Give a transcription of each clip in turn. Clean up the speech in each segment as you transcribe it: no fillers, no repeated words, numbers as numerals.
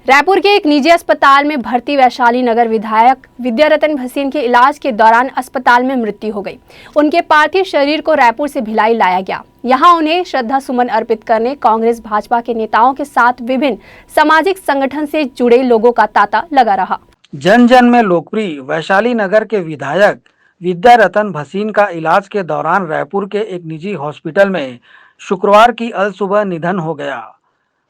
रायपुर के एक निजी अस्पताल में भर्ती वैशाली नगर विधायक विद्यारतन भसीन के इलाज के दौरान अस्पताल में मृत्यु हो गई। उनके पार्थिव शरीर को रायपुर से भिलाई लाया गया। यहां उन्हें श्रद्धा सुमन अर्पित करने कांग्रेस भाजपा के नेताओं के साथ विभिन्न सामाजिक संगठन से जुड़े लोगों का तांता लगा रहा। जन जन में लोकप्रिय वैशाली नगर के विधायक विद्यारतन भसीन का इलाज के दौरान रायपुर के एक निजी हॉस्पिटल में शुक्रवार की अल सुबह निधन हो गया।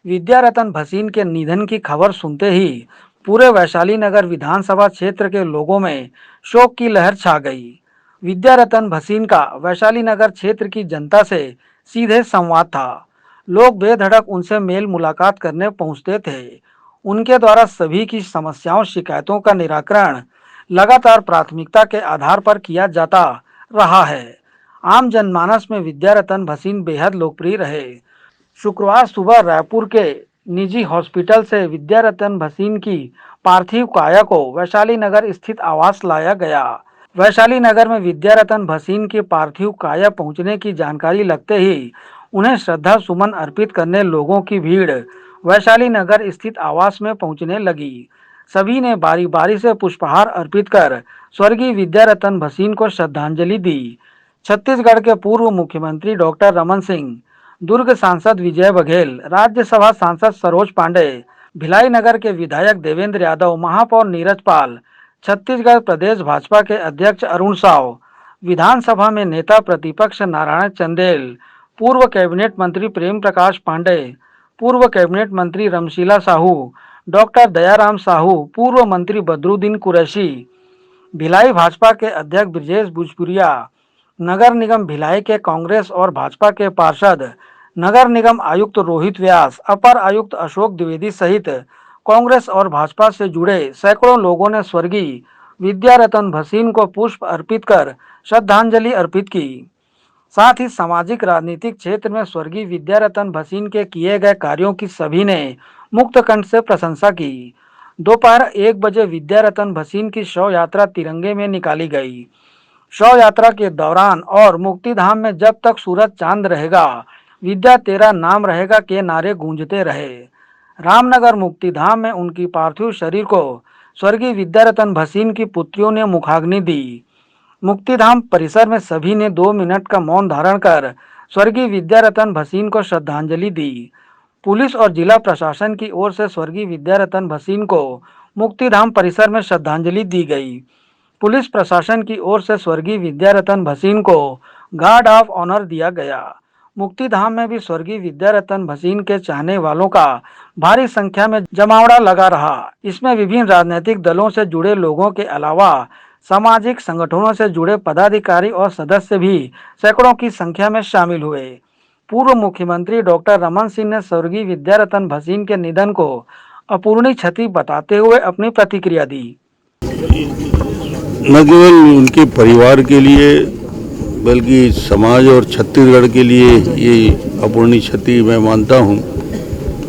विद्यारतन भसीन के निधन की खबर सुनते ही पूरे वैशाली नगर विधानसभा क्षेत्र के लोगों में शोक की लहर छा गई। विद्यारतन भसीन का वैशाली नगर क्षेत्र की जनता से सीधे संवाद था। लोग बेधड़क उनसे मेल मुलाकात करने पहुंचते थे। उनके द्वारा सभी की समस्याओं शिकायतों का निराकरण लगातार प्राथमिकता के आधार पर किया जाता रहा है। आम जनमानस में विद्यारतन भसीन बेहद लोकप्रिय रहे। शुक्रवार सुबह रायपुर के निजी हॉस्पिटल से विद्यारतन भसीन की पार्थिव काया को वैशाली नगर स्थित आवास लाया गया। वैशाली नगर में विद्यारतन भसीन की पार्थिव काया पहुंचने की जानकारी लगते ही उन्हें श्रद्धा सुमन अर्पित करने लोगों की भीड़ वैशाली नगर स्थित आवास में पहुंचने लगी। सभी ने बारी बारी से पुष्पहार अर्पित कर स्वर्गीय विद्यारतन भसीन को श्रद्धांजलि दी। छत्तीसगढ़ के पूर्व मुख्यमंत्री डॉक्टर रमन सिंह, दुर्ग सांसद विजय बघेल, राज्यसभा सांसद सरोज पांडे, भिलाई नगर के विधायक देवेंद्र यादव, महापौर नीरज पाल, छत्तीसगढ़ प्रदेश भाजपा के अध्यक्ष अरुण साव, विधानसभा में नेता प्रतिपक्ष नारायण चंदेल, पूर्व कैबिनेट मंत्री प्रेम प्रकाश पांडे, पूर्व कैबिनेट मंत्री रमशीला साहू, डॉक्टर दयाराम साहू, पूर्व मंत्री बदरुद्दीन कुरैशी, भिलाई भाजपा के अध्यक्ष ब्रजेश भोजपुरिया, नगर निगम भिलाई के कांग्रेस और भाजपा के पार्षद, नगर निगम आयुक्त रोहित व्यास, अपर आयुक्त अशोक द्विवेदी सहित कांग्रेस और भाजपा से जुड़े सैकड़ों लोगों ने स्वर्गीय विद्यारतन भसीन को पुष्प अर्पित कर श्रद्धांजलि अर्पित की। साथ ही सामाजिक राजनीतिक क्षेत्र में स्वर्गीय विद्यारतन भसीन के किए गए कार्यों की सभी ने मुक्त कंठ से प्रशंसा की। दोपहर 1 बजे विद्यारतन भसीन की शव यात्रा तिरंगे में निकाली गई। शव यात्रा के दौरान और मुक्तिधाम में जब तक सूरज चांद रहेगा, विद्या तेरा नाम रहेगा के नारे गूंजते रहे। रामनगर मुक्तिधाम में उनकी पार्थिव शरीर को स्वर्गीय विद्यारतन भसीन की पुत्रियों ने मुखाग्नि दी। मुक्तिधाम परिसर में सभी ने 2 मिनट का मौन धारण कर स्वर्गीय विद्यारतन भसीन को श्रद्धांजलि दी। पुलिस और जिला प्रशासन की ओर से स्वर्गीय विद्यारतन भसीन को मुक्तिधाम परिसर में श्रद्धांजलि दी गई। पुलिस प्रशासन की ओर से स्वर्गीय विद्यारतन भसीन को गार्ड ऑफ ऑनर दिया गया। मुक्तिधाम में भी स्वर्गीय विद्यारतन भसीन के चाहने वालों का भारी संख्या में जमावड़ा लगा रहा। इसमें विभिन्न राजनीतिक दलों से जुड़े लोगों के अलावा सामाजिक संगठनों से जुड़े पदाधिकारी और सदस्य भी सैकड़ों की संख्या में शामिल हुए। पूर्व मुख्यमंत्री डॉक्टर रमन सिंह ने स्वर्गीय विद्यारतन भसीन के निधन को अपूरणीय क्षति बताते हुए अपनी प्रतिक्रिया दी। न केवल उनके परिवार के लिए बल्कि समाज और छत्तीसगढ़ के लिए ये अपूरणीय क्षति मैं मानता हूँ,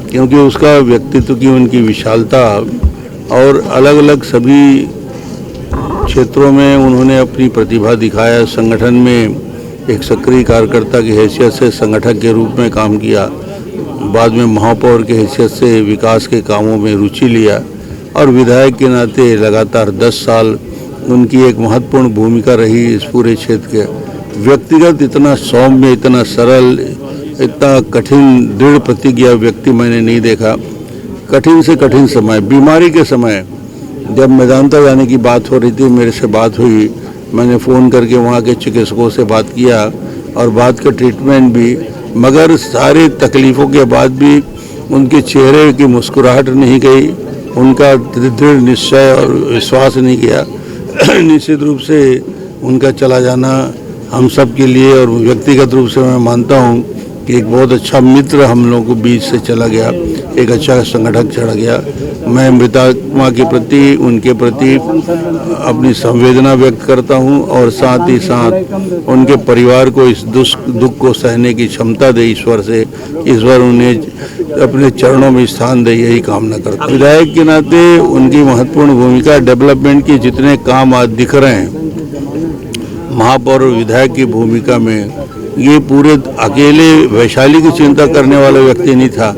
क्योंकि उसका व्यक्तित्व की उनकी विशालता और अलग अलग सभी क्षेत्रों में उन्होंने अपनी प्रतिभा दिखाया। संगठन में एक सक्रिय कार्यकर्ता की हैसियत से संगठक के रूप में काम किया, बाद में महापौर की हैसियत से विकास के कामों में रुचि लिया और विधायक के नाते लगातार 10 साल उनकी एक महत्वपूर्ण भूमिका रही इस पूरे क्षेत्र के। व्यक्तिगत इतना सौम्य, इतना सरल, इतना कठिन दृढ़ प्रतिज्ञा व्यक्ति मैंने नहीं देखा। कठिन से कठिन समय, बीमारी के समय जब मेदांता जाने की बात हो रही थी, मेरे से बात हुई, मैंने फ़ोन करके वहाँ के चिकित्सकों से बात किया और बात का ट्रीटमेंट भी, मगर सारे तकलीफ़ों के बाद भी उनके चेहरे की मुस्कुराहट नहीं गई, उनका दृढ़ निश्चय और विश्वास नहीं गया। निश्चित रूप से उनका चला जाना हम सब के लिए और व्यक्तिगत रूप से मैं मानता हूँ कि एक बहुत अच्छा मित्र हम लोगों को बीच से चला गया, एक अच्छा संगठक चढ़ गया। मैं मृतात्मा के प्रति, उनके प्रति अपनी संवेदना व्यक्त करता हूँ और साथ ही साथ उनके परिवार को इस दुख को सहने की क्षमता दे ईश्वर से, ईश्वर उन्हें अपने चरणों में स्थान दे, यही कामना करता हूँ। विधायक के नाते उनकी महत्वपूर्ण भूमिका, डेवलपमेंट के जितने काम आज दिख रहे हैं महापौर और विधायक की भूमिका में, ये पूरे अकेले वैशाली की चिंता करने वाला व्यक्ति नहीं था।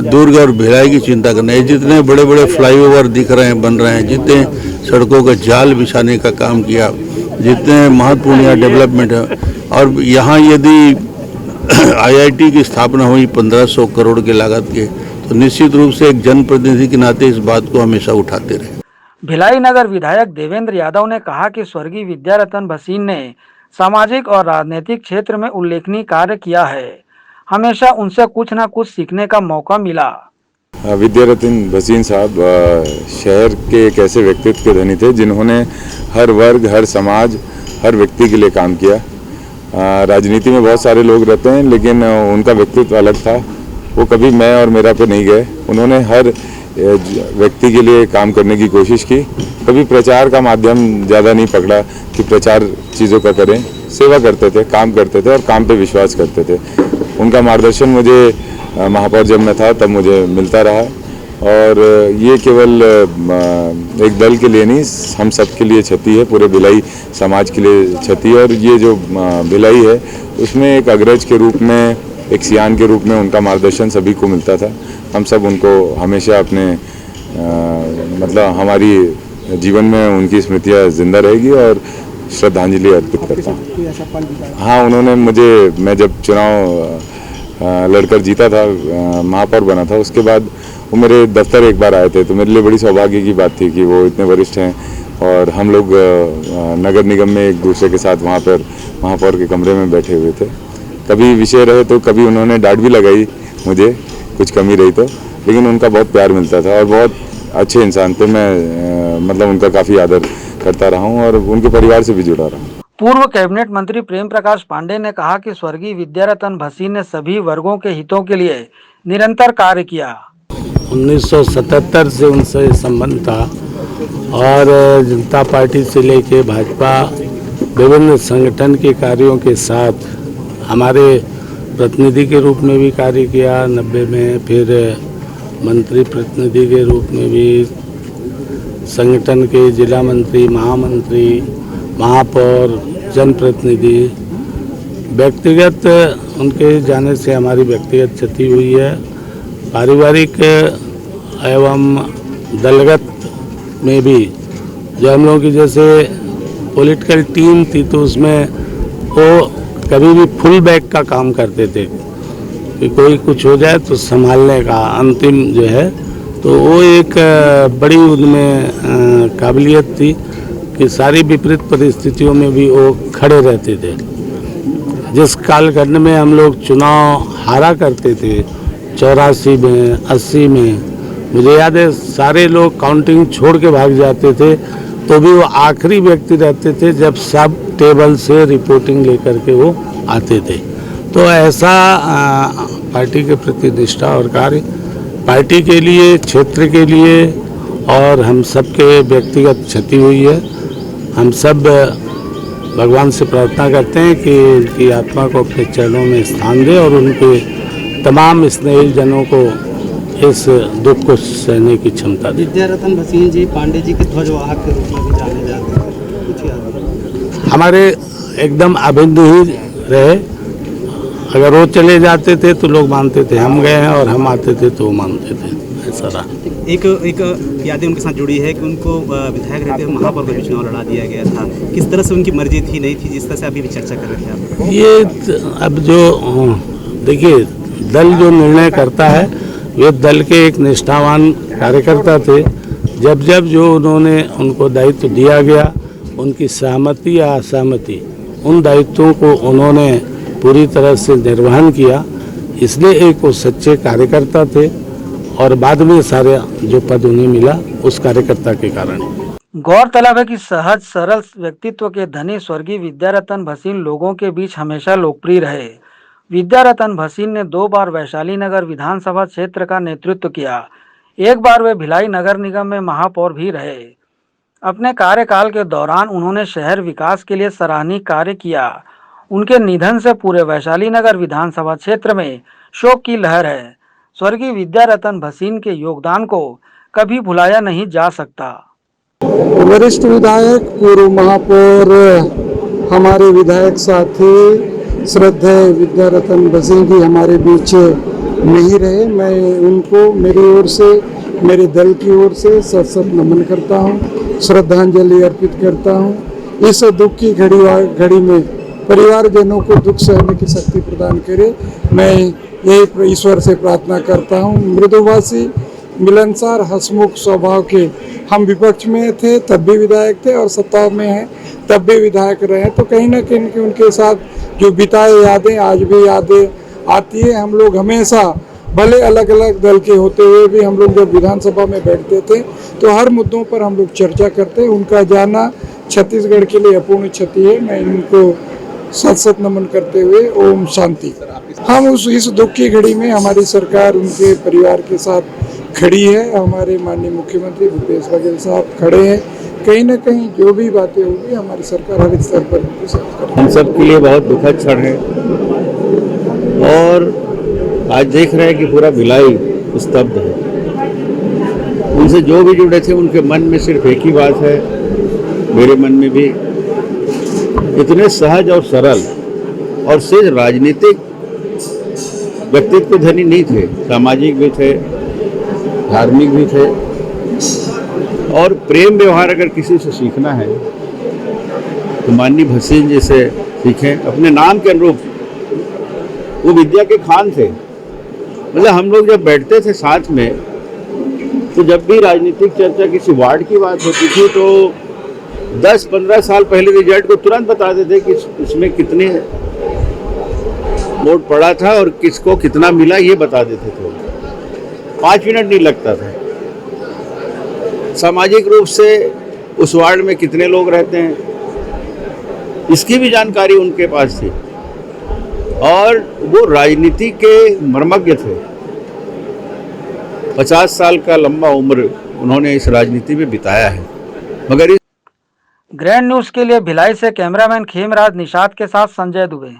दुर्ग और भिलाई की चिंता करना है। जितने बड़े बड़े फ्लाईओवर दिख रहे हैं, बन रहे हैं, जितने सड़कों का जाल बिछाने का काम किया, जितने महत्वपूर्ण यहाँ डेवलपमेंट है, और यहाँ यदि IIT की स्थापना हुई 1500 करोड़ के लागत के, तो निश्चित रूप से एक जनप्रतिनिधि के नाते इस बात को हमेशा उठाते रहे। भिलाई नगर विधायक देवेंद्र यादव ने कहा कि स्वर्गीय विद्यारतन भसीन ने सामाजिक और राजनीतिक क्षेत्र में उल्लेखनीय कार्य किया है। हमेशा उनसे कुछ न कुछ सीखने का मौका मिला। विद्यारतन भसीन साहब शहर के एक ऐसे व्यक्तित्व के धनी थे जिन्होंने हर वर्ग, हर समाज, हर व्यक्ति के लिए काम किया। राजनीति में बहुत सारे लोग रहते हैं, लेकिन उनका व्यक्तित्व अलग था। वो कभी मैं और मेरा पे नहीं गए। उन्होंने हर व्यक्ति के लिए काम करने की कोशिश की। कभी प्रचार का माध्यम ज़्यादा नहीं पकड़ा कि प्रचार चीज़ों का करें। सेवा करते थे, काम करते थे और काम पे विश्वास करते थे। उनका मार्गदर्शन मुझे महापौर जब मैं था तब मुझे मिलता रहा, और ये केवल एक दल के लिए नहीं, हम सब के लिए क्षति है, पूरे भिलाई समाज के लिए क्षति है। और ये जो भिलाई है उसमें एक अग्रज के रूप में, एक सियान के रूप में उनका मार्गदर्शन सभी को मिलता था। हम सब उनको हमेशा अपने मतलब हमारी जीवन में उनकी स्मृतियाँ जिंदा रहेगी और श्रद्धांजलि अर्पित करता हूँ। हाँ, उन्होंने मुझे, मैं जब चुनाव लड़कर जीता था, महापौर बना था, उसके बाद वो मेरे दफ्तर एक बार आए थे, तो मेरे लिए बड़ी सौभाग्य की बात थी कि वो इतने वरिष्ठ हैं और हम लोग नगर निगम में एक दूसरे के साथ वहाँ पर महापौर के कमरे में बैठे हुए थे। कभी विषय रहे तो कभी उन्होंने डांट भी लगाई मुझे, कुछ कमी रही तो, लेकिन उनका बहुत प्यार मिलता था और बहुत अच्छे इंसान थे। मैं मतलब उनका काफ़ी आदर करता रहा हूँ और उनके परिवार से भी जुड़ा रहा हूँ। पूर्व कैबिनेट मंत्री प्रेम प्रकाश पांडे ने कहा कि स्वर्गीय विद्यारतन भसीन ने सभी वर्गों के हितों के लिए निरंतर कार्य किया। 1977 से उनसे संबंध था और जनता पार्टी से लेके भाजपा विभिन्न संगठन के कार्यों के साथ हमारे प्रतिनिधि के रूप में भी कार्य किया 90 में, फिर मंत्री प्रतिनिधि के रूप में भी, संगठन के जिला मंत्री, महामंत्री, महापौर, जनप्रतिनिधि। व्यक्तिगत उनके जाने से हमारी व्यक्तिगत क्षति हुई है। पारिवारिक एवं दलगत में भी जो हम लोगों की जैसे पॉलिटिकल टीम थी, तो उसमें वो कभी भी फुल बैक का काम करते थे कि कोई कुछ हो जाए तो संभालने का अंतिम जो है, तो वो एक बड़ी उनमें काबिलियत थी कि सारी विपरीत परिस्थितियों में भी वो खड़े रहते थे। जिस कालखंड में हम लोग चुनाव हारा करते थे 84 में, 80 में, मुझे याद है सारे लोग काउंटिंग छोड़ के भाग जाते थे, तो भी वो आखिरी व्यक्ति रहते थे जब सब टेबल से रिपोर्टिंग लेकर के वो आते थे। तो ऐसा पार्टी के प्रति निष्ठा और कार्य पार्टी के लिए, क्षेत्र के लिए और हम सब के व्यक्तिगत क्षति हुई है। हम सब भगवान से प्रार्थना करते हैं कि उनकी आत्मा को अपने चरणों में स्थान दे और उनके तमाम स्नेही जनों को इस दुख को सहने की क्षमता दे। विद्यारतन भसीन जी पांडे जी के ध्वजवाहक के रूप में भी जाने जाते हैं, कुछ याद? हमारे एकदम अभिन्न ही रहे। अगर वो चले जाते थे तो लोग मानते थे हम गए हैं, और हम आते थे तो वो मानते थे। ऐसा रहा। एक यादें उनके साथ जुड़ी है कि उनको विधायक रहते हुए महापौर का चुनाव लड़ा दिया गया था। किस तरह से उनकी मर्जी थी, नहीं थी, जिस तरह से अभी भी चर्चा कर रहे थे आप? ये अब जो देखिए, दल जो निर्णय करता है वे दल के एक निष्ठावान कार्यकर्ता थे। जब जब जो उन्होंने उनको दायित्व दिया गया, उनकी सहमति या असहमति, उन दायित्वों को उन्होंने पूरी तरह से निर्वहन किया। इसलिए एक वो सच्चे कार्यकर्ता थे और बाद में सारे जो पद उन्हें मिला उस कार्यकर्ता के कारण। गौरतलब है कि सहज सरल व्यक्तित्व के धनी स्वर्गीय विद्यारतन भसीन लोगों के बीच हमेशा लोकप्रिय रहे। विद्यारतन भसीन ने 2 बार वैशाली नगर विधानसभा क्षेत्र का नेतृत्व किया। एक बार वे भिलाई नगर निगम में महापौर भी रहे। अपने कार्यकाल के दौरान उन्होंने शहर विकास के लिए सराहनीय कार्य किया। उनके निधन से पूरे वैशाली नगर विधानसभा क्षेत्र में शोक की लहर है। स्वर्गीय विद्यारतन भसीन के योगदान को कभी भुलाया नहीं जा सकता। वरिष्ठ विधायक, पूर्व महापौर, हमारे विधायक साथी श्रद्धेय विद्यारतन भसीन जी हमारे बीच नहीं रहे। मैं उनको मेरी ओर से, मेरे दल की ओर से सत सत नमन करता हूँ, श्रद्धांजलि अर्पित करता हूँ। इस दुख की घड़ी में परिवारजनों को दुख सहने की शक्ति प्रदान करे, मैं यही ईश्वर से प्रार्थना करता हूँ। मृदुभाषी, मिलनसार, हंसमुख स्वभाव के हम विपक्ष में थे तब भी विधायक थे और सत्ता में हैं तब भी विधायक रहे, तो कहीं ना कहीं उनके साथ जो बिताए यादें आज भी यादें आती है। हम लोग हमेशा भले अलग अलग दल के होते हुए भी हम लोग जब विधानसभा में बैठते थे तो हर मुद्दों पर हम लोग चर्चा करते। उनका जाना छत्तीसगढ़ के लिए अपूर्ण क्षति है। मैं इनको सत सत नमन करते हुए ओम शांति। हम इस दुख की घड़ी में हमारी सरकार उनके परिवार के साथ खड़ी है। हमारे माननीय मुख्यमंत्री भूपेश बघेल साहब खड़े हैं। कहीं ना कहीं जो भी बातें होगी हमारी सरकार हर स्तर पर उनके साथ खड़ी है। हम सब के लिए बहुत दुखद क्षण है और आज देख रहे हैं कि पूरा भिलाई स्तब्ध है। उनसे जो भी जुड़े थे उनके मन में सिर्फ एक ही बात है, मेरे मन में भी, इतने सहज और सरल और सिर्फ राजनीतिक व्यक्तित्व धनी नहीं थे, सामाजिक भी थे, धार्मिक भी थे। और प्रेम व्यवहार अगर किसी से सीखना है तो माननीय भसीन जी से सीखें। अपने नाम के अनुरूप वो विद्या के खान थे। मतलब हम लोग जब बैठते थे साथ में तो जब भी राजनीतिक चर्चा किसी वार्ड की बात होती थी तो 10-15 साल पहले रिजल्ट को तुरंत बता देते कि इसमें कितने वोट पड़ा था और किसको कितना मिला, ये बता देते थे। 5 मिनट नहीं लगता था। सामाजिक रूप से उस वार्ड में कितने लोग रहते हैं इसकी भी जानकारी उनके पास थी और वो राजनीति के मर्मज्ञ थे। 50 साल का लंबा उम्र उन्होंने इस राजनीति में बिताया है। मगर ग्रैंड न्यूज के लिए भिलाई से कैमरामैन खेमराज निषाद के साथ संजय दुबे।